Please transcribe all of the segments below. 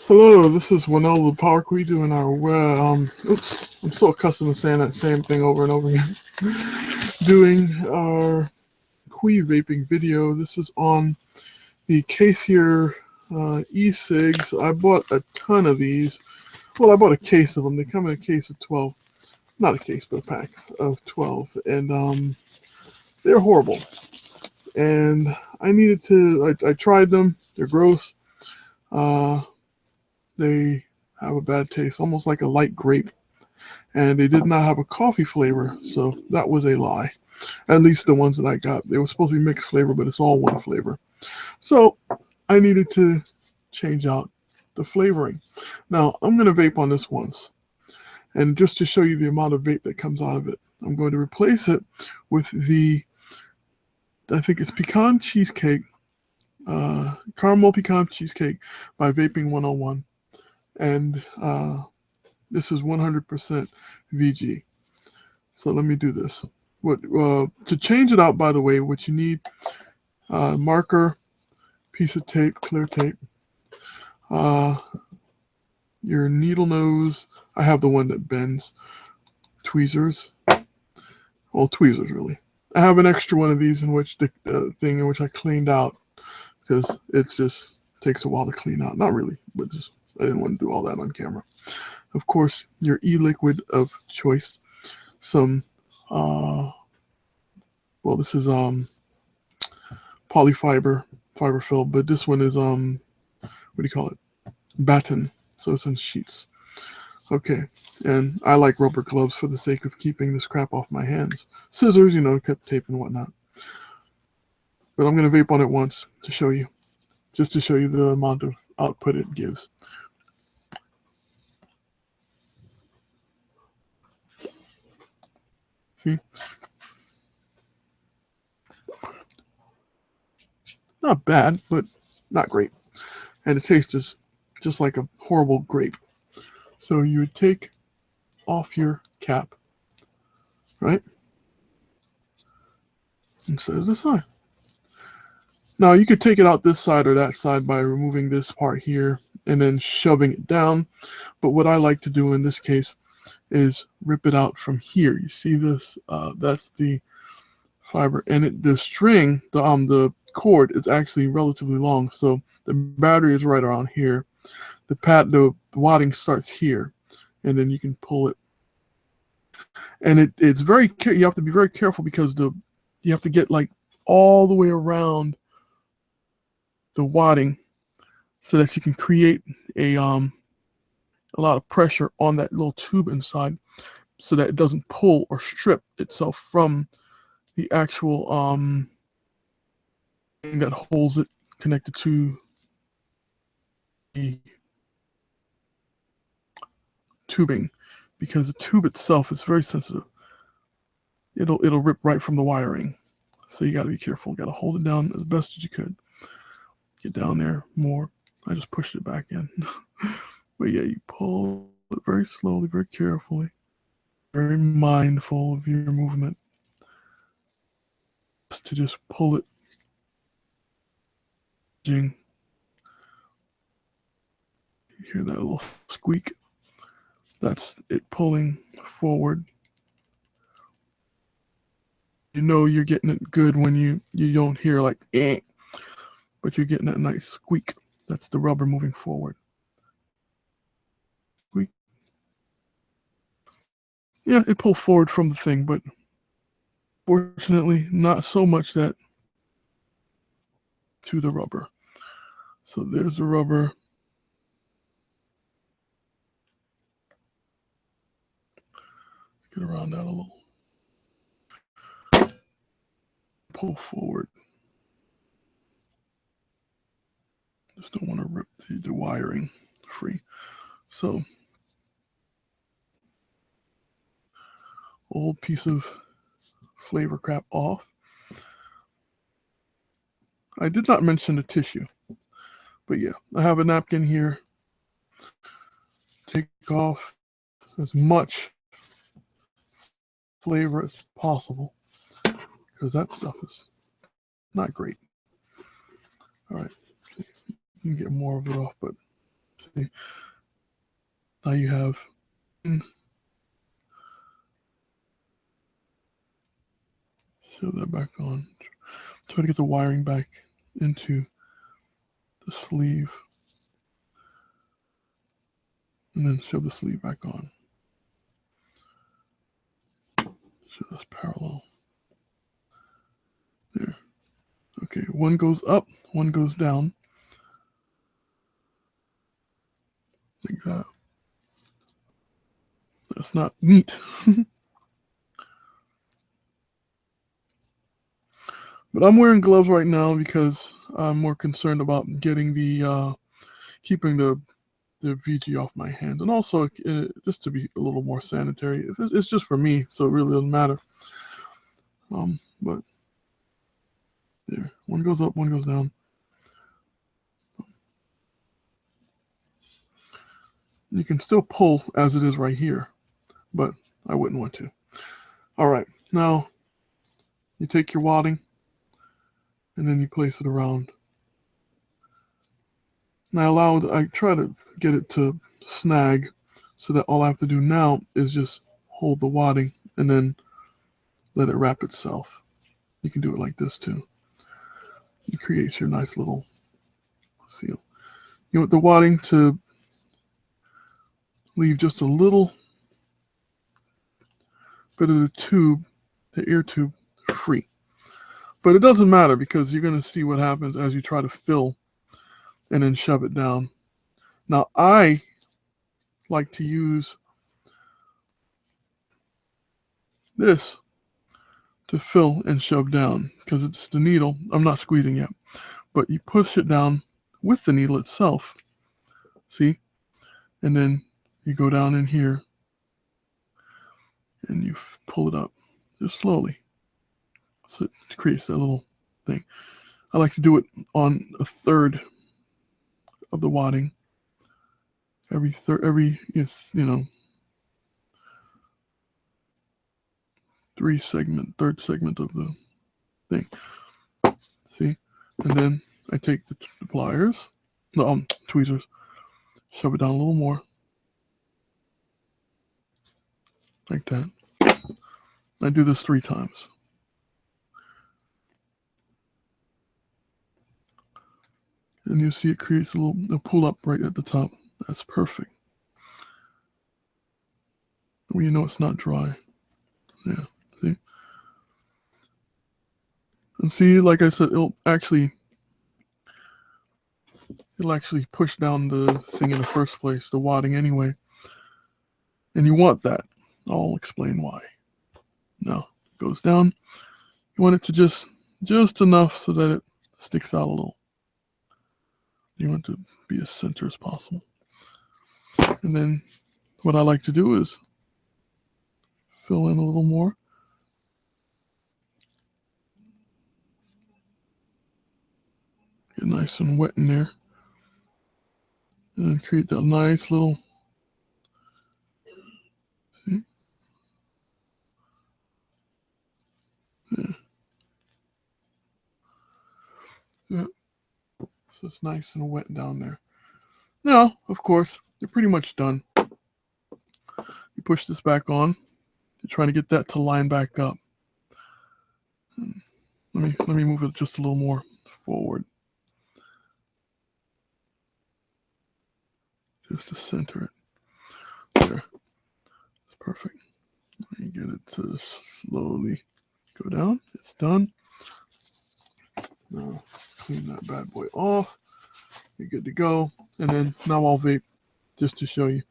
Hello, this is Winell the PowerQuee doing our oops, I'm so accustomed to saying that same thing over and over again. Doing our QueeVaping video. This is on the Kaiser E-Cigs. I bought a ton of these. Well, I bought a case of them. They come in a case of 12. Not a case, but a pack of 12. And they're horrible. And I needed to, I tried them. They're gross. They have a bad taste, almost like a light grape. And they did not have a coffee flavor, so that was a lie. At least the ones that I got. They were supposed to be mixed flavor, but it's all one flavor. So I needed to change out the flavoring. Now, I'm going to vape on this once. And just to show you the amount of vape that comes out of it, I'm going to replace it with the, I think it's pecan cheesecake, caramel pecan cheesecake by Vaping 101. And this is 100% VG. So let me do this. To change it out, by the way, what you need, marker, piece of tape, clear tape, your needle nose. I have the one that bends, tweezers. Well, tweezers, really. I have an extra one of these in which the thing in which I cleaned out because it just takes a while to clean out. Not really, but just I didn't want to do all that on camera. Of course, your e-liquid of choice. Some, well, this is polyfiber, fiber filled, but this one is what do you call it? Batten. So it's in sheets. Okay, and I like rubber gloves for the sake of keeping this crap off my hands. Scissors, you know, cut tape and whatnot. But I'm going to vape on it once to show you, just to show you the amount of output it gives. See? Not bad, but not great. And the taste is just like a horrible grape. So you would take off your cap, right? And set it aside. Now you could take it out this side or that side by removing this part here and then shoving it down. But what I like to do in this case is rip it out from here. You see this? That's the fiber, and the string, the cord is actually relatively long. So the battery is right around here. The wadding starts here, and then you can pull it. And it's very, you have to be very careful because you have to get like all the way around the wadding so that you can create a lot of pressure on that little tube inside so that it doesn't pull or strip itself from the actual thing that holds it connected to the tubing, because the tube itself is very sensitive. It'll rip right from the wiring. So you got to be careful. Got to hold it down as best as you could. Get down there more. I just pushed it back in. But yeah, you pull it very slowly, very carefully, very mindful of your movement. Just to just pull it. You hear that little squeak? That's it pulling forward. You know you're getting it good when you don't hear like eh, but you're getting that nice squeak. That's the rubber moving forward. Squeak. Yeah, it pulled forward from the thing, but fortunately not so much that to the rubber. So there's the rubber. Get around that a little. Pull forward. Just don't want to rip the wiring free. So old piece of flavor crap off. I did not mention the tissue, but yeah, I have a napkin here. Take off as much flavor as possible because that stuff is not great. All right, you can get more of it off, but See, now you have shove that back on. Try to get the wiring back into the sleeve, and then shove the sleeve back on. So that's parallel. There. Okay, one goes up, one goes down. Like that. That's not neat. But I'm wearing gloves right now because I'm more concerned about getting the keeping the VG off my hands, and also just to be a little more sanitary. It's just for me, so it really doesn't matter. But there, one goes up, one goes down. You can still pull as it is right here, but I wouldn't want to. All right, now you take your wadding and then you place it around. And I try to get it to snag so that all I have to do now is just hold the wadding and then let it wrap itself. You can do it like this too. It creates your nice little seal. You want the wadding to leave just a little bit of the tube, the ear tube, free. But it doesn't matter because you're going to see what happens as you try to fill and then shove it down. Now, I like to use this to fill and shove down because it's the needle. I'm not squeezing yet, but you push it down with the needle itself. See? And then you go down in here and you pull it up just slowly. So it creates that little thing. I like to do it on a third of the wadding. Every third segment of the thing. See? And then I take the pliers, tweezers, shove it down a little more. Like that. I do this 3 times. And you see it creates a pull up right at the top. That's perfect. Well, you know it's not dry. Yeah, see? And see, like I said, it'll actually push down the thing in the first place, the wadding anyway. And you want that. I'll explain why. Now, it goes down. You want it to just enough so that it sticks out a little. You want it to be as center as possible. And then what I like to do is fill in a little more. Get nice and wet in there. And then create that nice little, see? Yeah. Yeah. So it's nice and wet down there. Now, of course, you're pretty much done. You push this back on. You're trying to get that to line back up. Let me move it just a little more forward. Just to center it. There. It's perfect. Let me get it to slowly go down. It's done. Now clean that bad boy off. You're good to go. And then now I'll vape just to show you.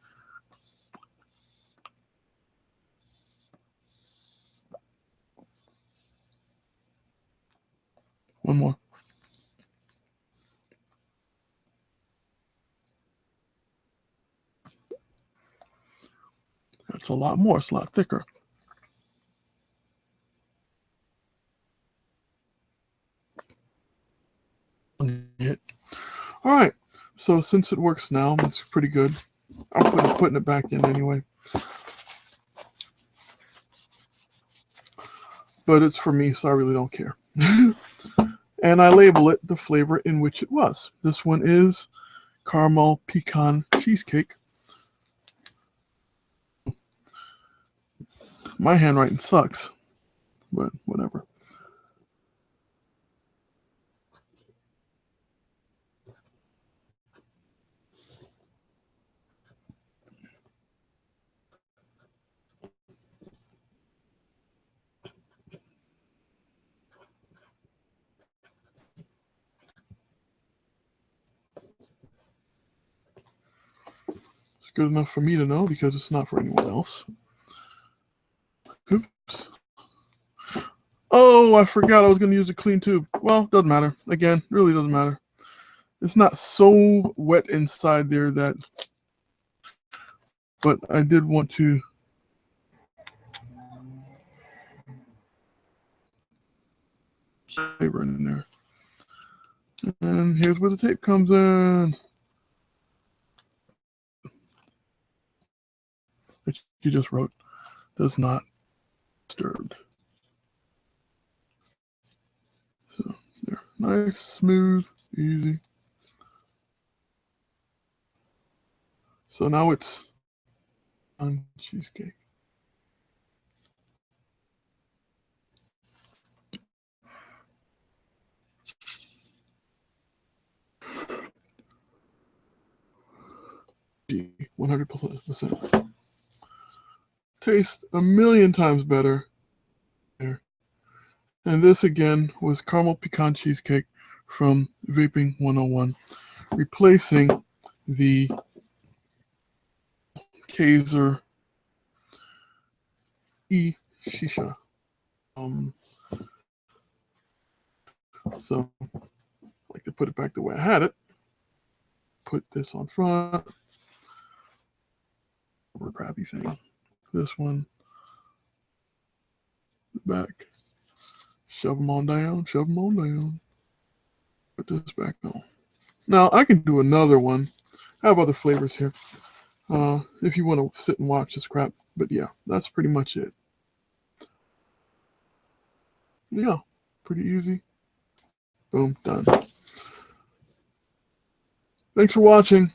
One more. That's a lot more. It's a lot thicker. All right. So since it works now, it's pretty good. I'm putting it back in anyway. But it's for me, so I really don't care. And I label it the flavor in which it was. This one is caramel pecan cheesecake. My handwriting sucks, but whatever. It's good enough for me to know because it's not for anyone else. Oops. Oh, I forgot I was going to use a clean tube. Well, doesn't matter. Again, really doesn't matter. It's not so wet inside there that, but I did want to flavor in there. And here's where the tape comes in. Which you just wrote, does not disturbed. So there, nice, smooth, easy. So now it's on cheesecake. G, 100%. Tastes a million times better. There. And this again was caramel pecan cheesecake from Vaping 101, replacing the Kaiser E-Cig. So I like to put it back the way I had it. Put this on front. Or crappy thing. This one. The back. Shove them on down. Shove them on down. Put this back on. Now I can do another one. I have other flavors here. If you want to sit and watch this crap. But yeah, that's pretty much it. Yeah, pretty easy. Boom, done. Thanks for watching.